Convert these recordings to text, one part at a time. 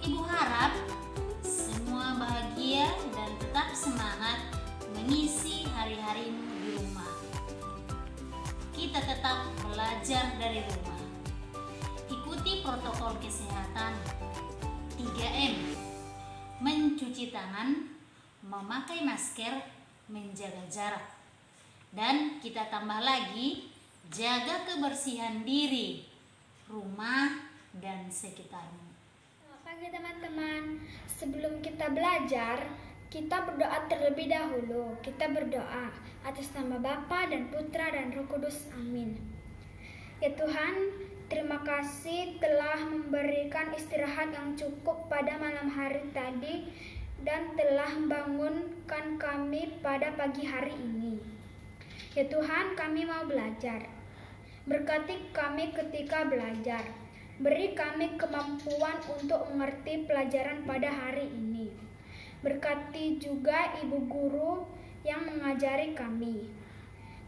Ibu harap semua bahagia dan tetap semangat mengisi hari-harimu di rumah. Kita tetap belajar dari rumah. Ikuti protokol kesehatan 3M. Mencuci tangan, memakai masker, menjaga jarak. Dan kita tambah lagi, jaga kebersihan diri, rumah, dan sekitarmu. Selamat pagi teman-teman. Sebelum kita belajar, kita berdoa terlebih dahulu. Kita berdoa atas nama Bapa dan Putra dan Roh Kudus. Amin. Ya Tuhan, terima kasih telah memberikan istirahat yang cukup pada malam hari tadi dan telah membangunkan kami pada pagi hari ini. Ya Tuhan, kami mau belajar. Berkati kami ketika belajar. Beri kami kemampuan untuk mengerti pelajaran pada hari ini. Berkati juga ibu guru yang mengajari kami.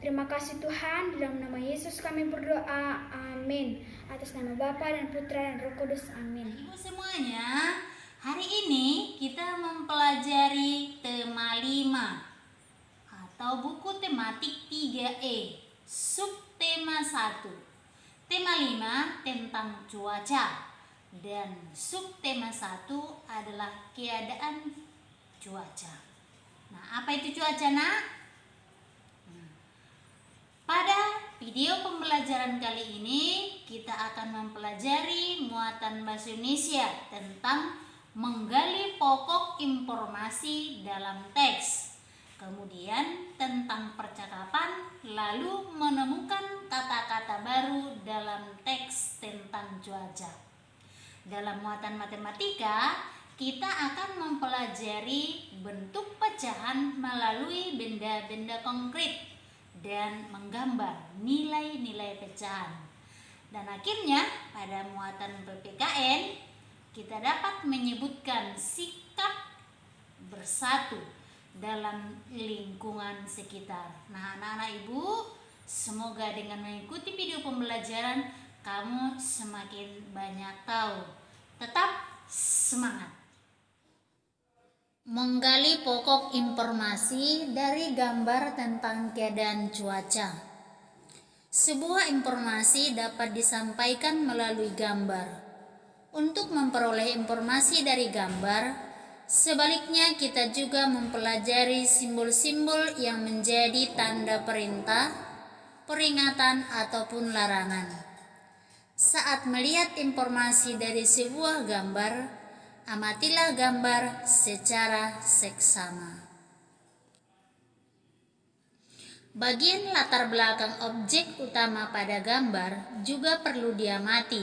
Terima kasih Tuhan, dalam nama Yesus kami berdoa, amin. Atas nama Bapa dan Putra dan Roh Kudus, amin. Ibu semuanya, hari ini kita mempelajari tema 5 atau buku tematik 3E, subtema 1. Tema 5 tentang cuaca dan subtema 1 adalah keadaan cuaca. Nah, apa itu cuaca, Nak? Pada video pembelajaran kali ini kita akan mempelajari muatan bahasa Indonesia tentang menggali pokok informasi dalam teks. Kemudian tentang percakapan, lalu menemukan kata-kata baru dalam teks tentang cuaca. Dalam muatan matematika, kita akan mempelajari bentuk pecahan melalui benda-benda konkret dan menggambar nilai-nilai pecahan. Dan akhirnya pada muatan PPKN kita dapat menyebutkan sikap bersatu dalam lingkungan sekitar. Nah, anak-anak ibu, semoga dengan mengikuti video pembelajaran kamu semakin banyak tahu. Tetap semangat. Menggali pokok informasi dari gambar tentang keadaan cuaca. Sebuah informasi dapat disampaikan melalui gambar. Untuk memperoleh informasi dari gambar, sebaliknya kita juga mempelajari simbol-simbol yang menjadi tanda perintah, peringatan, ataupun larangan. Saat melihat informasi dari sebuah gambar, amatilah gambar secara seksama. Bagian latar belakang objek utama pada gambar juga perlu diamati,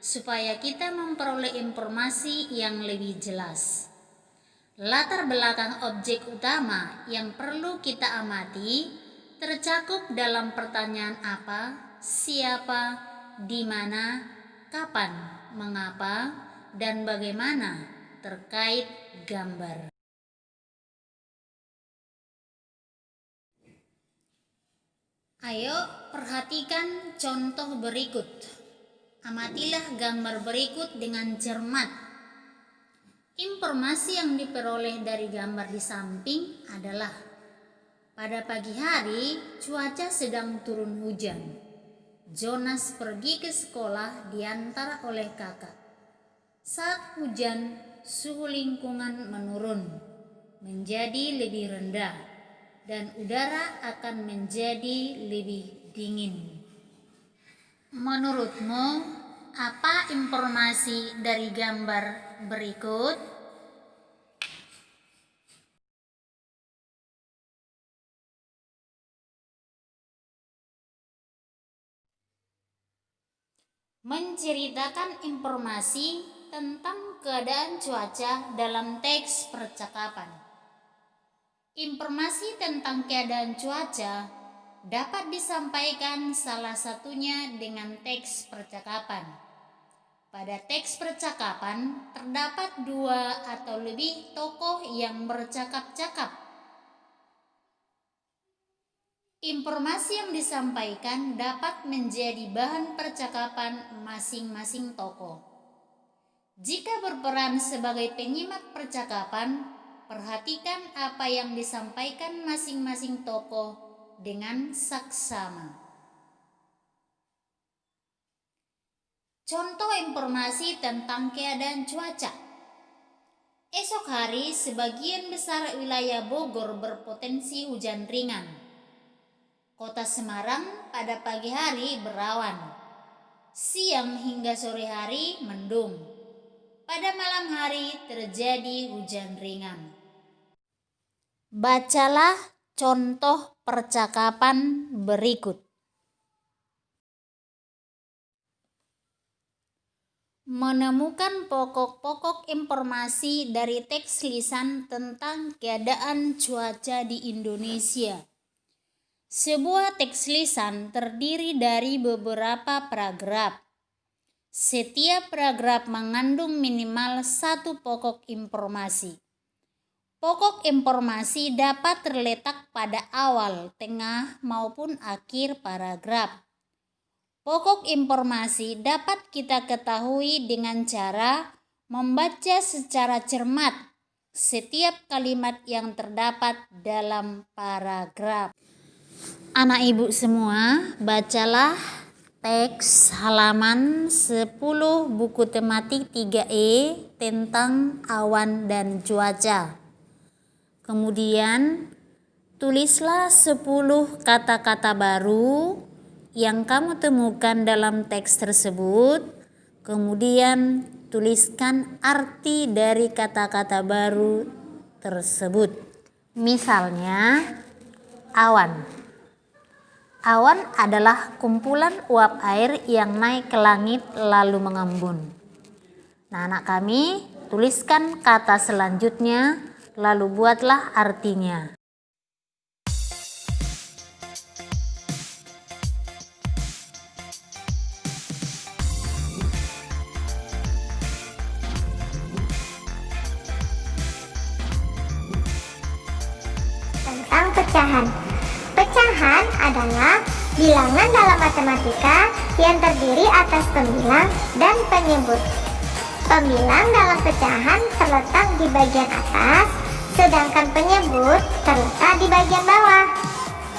supaya kita memperoleh informasi yang lebih jelas. Latar belakang objek utama yang perlu kita amati tercakup dalam pertanyaan apa, siapa, di mana, kapan, mengapa, dan bagaimana terkait gambar. Ayo perhatikan contoh berikut. Amatilah gambar berikut dengan cermat. Informasi yang diperoleh dari gambar di samping adalah pada pagi hari cuaca sedang turun hujan. Jonas pergi ke sekolah diantar oleh kakak. Saat hujan, suhu lingkungan menurun, menjadi lebih rendah, dan udara akan menjadi lebih dingin. Menurutmu, apa informasi dari gambar berikut? Menceritakan informasi tentang keadaan cuaca dalam teks percakapan. Informasi tentang keadaan cuaca dapat disampaikan salah satunya dengan teks percakapan. Pada teks percakapan terdapat 2 atau lebih tokoh yang bercakap-cakap. Informasi yang disampaikan dapat menjadi bahan percakapan masing-masing tokoh. Jika berperan sebagai penyimak percakapan, perhatikan apa yang disampaikan masing-masing tokoh dengan saksama. Contoh informasi tentang keadaan cuaca. Esok hari sebagian besar wilayah Bogor berpotensi hujan ringan. Kota Semarang pada pagi hari berawan. Siang hingga sore hari mendung. Pada malam hari terjadi hujan ringan. Bacalah contoh percakapan berikut. Menemukan pokok-pokok informasi dari teks lisan tentang keadaan cuaca di Indonesia. Sebuah teks lisan terdiri dari beberapa paragraf. Setiap paragraf mengandung minimal satu pokok informasi. Pokok informasi dapat terletak pada awal, tengah, maupun akhir paragraf. Pokok informasi dapat kita ketahui dengan cara membaca secara cermat setiap kalimat yang terdapat dalam paragraf. Anak ibu semua, bacalah teks halaman 10 buku tematik 3E tentang awan dan cuaca. Kemudian tulislah 10 kata-kata baru yang kamu temukan dalam teks tersebut. Kemudian tuliskan arti dari kata-kata baru tersebut. Misalnya, awan. Awan adalah kumpulan uap air yang naik ke langit lalu mengembun. Nah, anak kami, tuliskan kata selanjutnya, lalu buatlah artinya. Tentang pecahan. Pecahan adalah bilangan dalam matematika yang terdiri atas pembilang dan penyebut. Pembilang dalam pecahan terletak di bagian atas, sedangkan penyebut terletak di bagian bawah.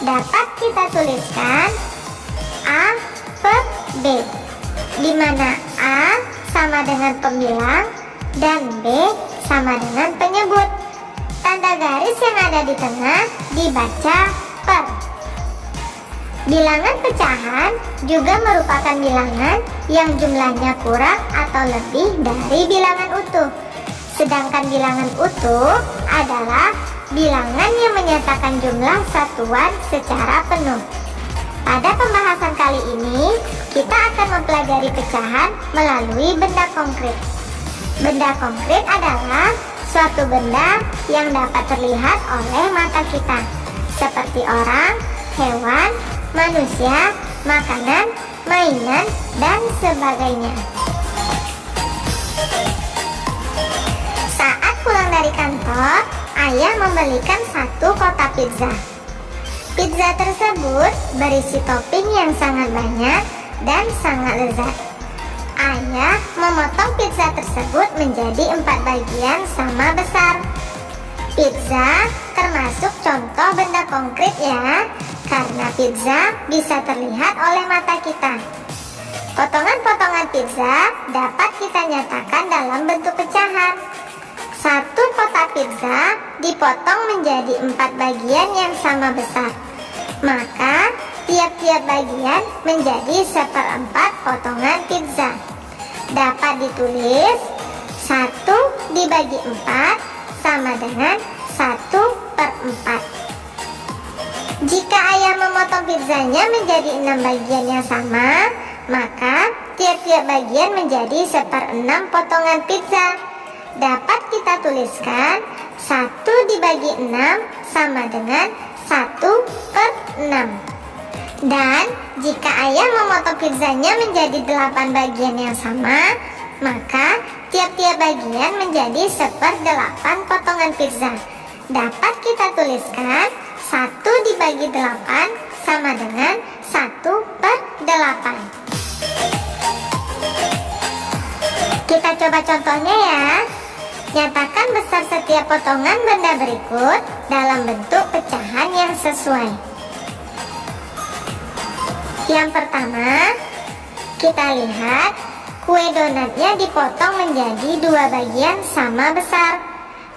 Dapat kita tuliskan A per B, di mana A sama dengan pembilang dan B sama dengan penyebut. Tanda garis yang ada di tengah dibaca per. Bilangan pecahan juga merupakan bilangan yang jumlahnya kurang atau lebih dari bilangan utuh. Sedangkan bilangan utuh adalah bilangan yang menyatakan jumlah satuan secara penuh. Pada pembahasan kali ini, kita akan mempelajari pecahan melalui benda konkret. Benda konkret adalah suatu benda yang dapat terlihat oleh mata kita, seperti orang, hewan, manusia, makanan, mainan, dan sebagainya. Saat pulang dari kantor, ayah membelikan 1 kotak pizza. Pizza tersebut berisi topping yang sangat banyak dan sangat lezat. Ayah memotong pizza tersebut menjadi 4 bagian sama besar. Pizza termasuk contoh benda konkret ya, karena pizza bisa terlihat oleh mata kita. Potongan-potongan pizza dapat kita nyatakan dalam bentuk pecahan. 1 kotak pizza dipotong menjadi 4 bagian yang sama besar. Maka tiap-tiap bagian menjadi 1/4 potongan pizza. Dapat ditulis 1 dibagi 4 sama dengan 1/4. Jika ayah memotong pizzanya menjadi 6 bagian yang sama, maka tiap-tiap bagian menjadi 1/6 potongan pizza. Dapat kita tuliskan 1 dibagi 6 sama dengan 1/6. Dan jika ayah memotong pizzanya menjadi 8 bagian yang sama, maka tiap-tiap bagian menjadi 1/8 potongan pizza. Dapat kita tuliskan 1 dibagi 8 sama dengan 1/8. Kita Kita coba contohnya ya. Nyatakan besar setiap potongan benda berikut dalam bentuk pecahan yang sesuai. Yang pertama, kita lihat kue donatnya dipotong menjadi 2 bagian sama besar.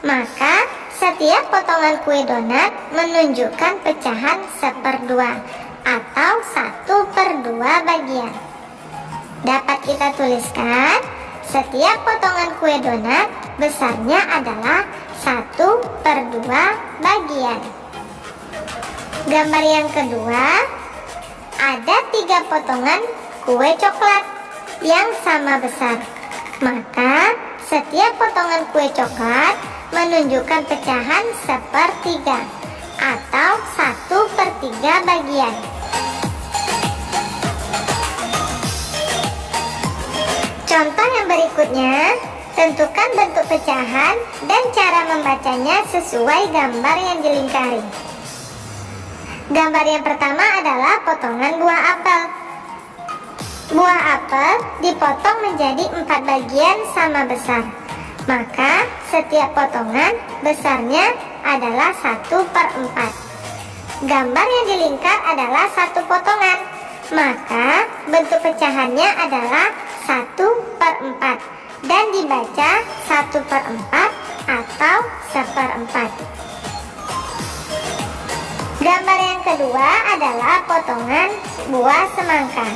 Maka setiap potongan kue donat menunjukkan pecahan 1/2 atau 1/2 bagian. Dapat kita tuliskan, setiap potongan kue donat besarnya adalah 1/2 bagian. Gambar yang kedua, ada 3 potongan kue coklat yang sama besar. Maka setiap potongan kue coklat menunjukkan pecahan 1/3 atau 1/3 bagian. Contoh yang berikutnya, tentukan bentuk pecahan dan cara membacanya sesuai gambar yang dilingkari. Gambar yang pertama adalah potongan buah apel. Buah apel dipotong menjadi 4 bagian sama besar. Maka setiap potongan besarnya adalah 1/4. Gambar yang dilingkar adalah 1 potongan. Maka bentuk pecahannya adalah 1/4 dan dibaca 1/4 atau 1/4. Gambar yang kedua adalah potongan buah semangka.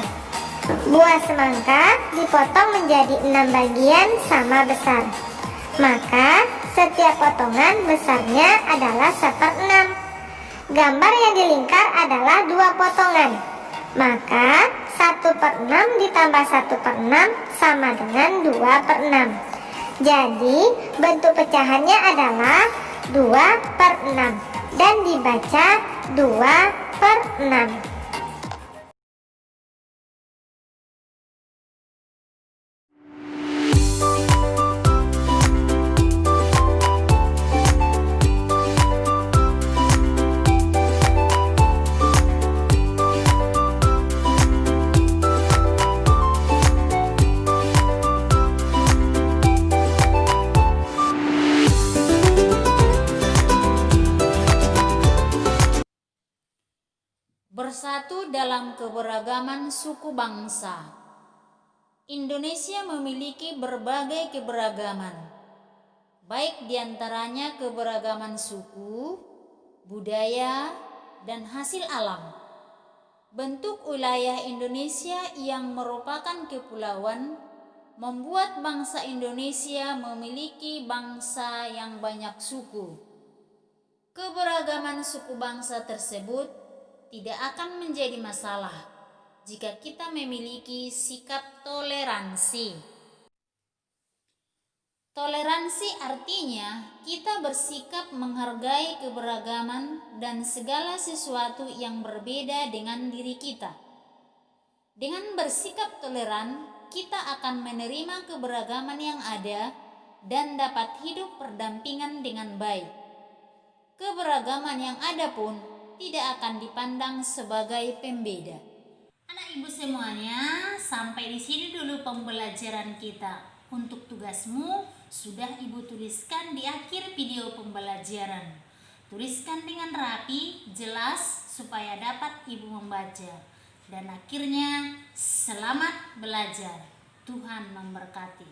Buah semangka dipotong menjadi 6 bagian sama besar. Maka setiap potongan besarnya adalah 1/6. Gambar yang dilingkar adalah 2 potongan. Maka 1/6 ditambah 1/6 sama dengan 2/6. Jadi bentuk pecahannya adalah 2/6 dan dibaca 2/6. Bersatu dalam keberagaman suku bangsa. Indonesia memiliki berbagai keberagaman, baik diantaranya keberagaman suku, budaya, dan hasil alam. Bentuk wilayah Indonesia yang merupakan kepulauan membuat bangsa Indonesia memiliki bangsa yang banyak suku. Keberagaman suku bangsa tersebut tidak akan menjadi masalah jika kita memiliki sikap toleransi. Toleransi artinya kita bersikap menghargai keberagaman dan segala sesuatu yang berbeda dengan diri kita. Dengan bersikap toleran, kita akan menerima keberagaman yang ada dan dapat hidup berdampingan dengan baik. Keberagaman yang ada pun tidak akan dipandang sebagai pembeda. Anak ibu semuanya, sampai di sini dulu pembelajaran kita. Untuk tugasmu sudah ibu tuliskan di akhir video pembelajaran. Tuliskan dengan rapi, jelas supaya dapat ibu membaca. Dan akhirnya selamat belajar. Tuhan memberkati.